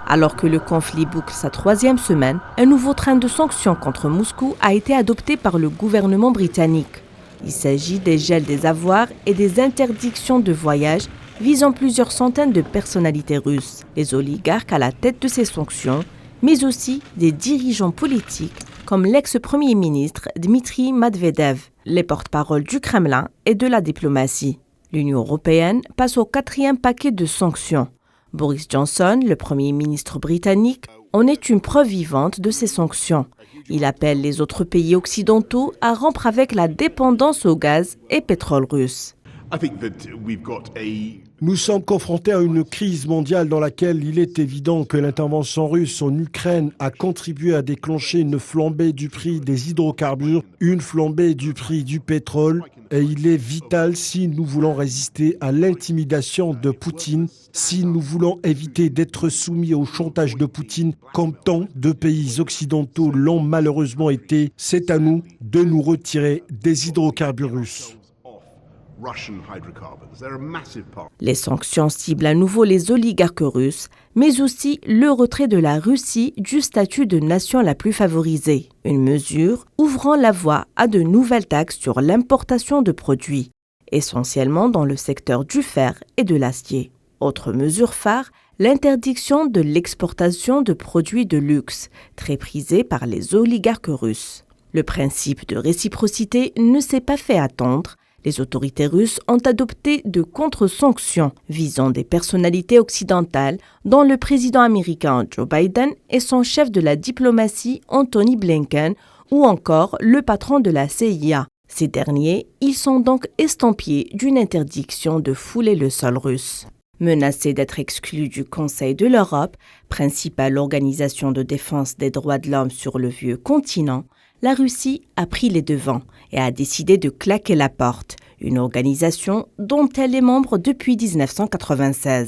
Alors que le conflit boucle sa 3e semaine, un nouveau train de sanctions contre Moscou a été adopté par le gouvernement britannique. Il s'agit des gels des avoirs et des interdictions de voyage visant plusieurs centaines de personnalités russes, les oligarques à la tête de ces sanctions, mais aussi des dirigeants politiques comme l'ex-premier ministre Dmitri Medvedev, les porte-paroles du Kremlin et de la diplomatie. L'Union européenne passe au 4e paquet de sanctions. Boris Johnson, le Premier ministre britannique, en est une preuve vivante de ces sanctions. Il appelle les autres pays occidentaux à rompre avec la dépendance au gaz et pétrole russe. Nous sommes confrontés à une crise mondiale dans laquelle il est évident que l'intervention russe en Ukraine a contribué à déclencher une flambée du prix des hydrocarbures, une flambée du prix du pétrole. Et il est vital, si nous voulons résister à l'intimidation de Poutine, si nous voulons éviter d'être soumis au chantage de Poutine, comme tant de pays occidentaux l'ont malheureusement été, c'est à nous de nous retirer des hydrocarbures russes. Les sanctions ciblent à nouveau les oligarques russes, mais aussi le retrait de la Russie du statut de nation la plus favorisée, une mesure ouvrant la voie à de nouvelles taxes sur l'importation de produits, essentiellement dans le secteur du fer et de l'acier. Autre mesure phare, l'interdiction de l'exportation de produits de luxe, très prisée par les oligarques russes. Le principe de réciprocité ne s'est pas fait attendre. Les autorités russes ont adopté de contre-sanctions visant des personnalités occidentales, dont le président américain Joe Biden et son chef de la diplomatie Antony Blinken, ou encore le patron de la CIA. Ces derniers, ils sont donc estampillés d'une interdiction de fouler le sol russe. Menacée d'être exclue du Conseil de l'Europe, principale organisation de défense des droits de l'homme sur le vieux continent, la Russie a pris les devants et a décidé de claquer la porte, une organisation dont elle est membre depuis 1996.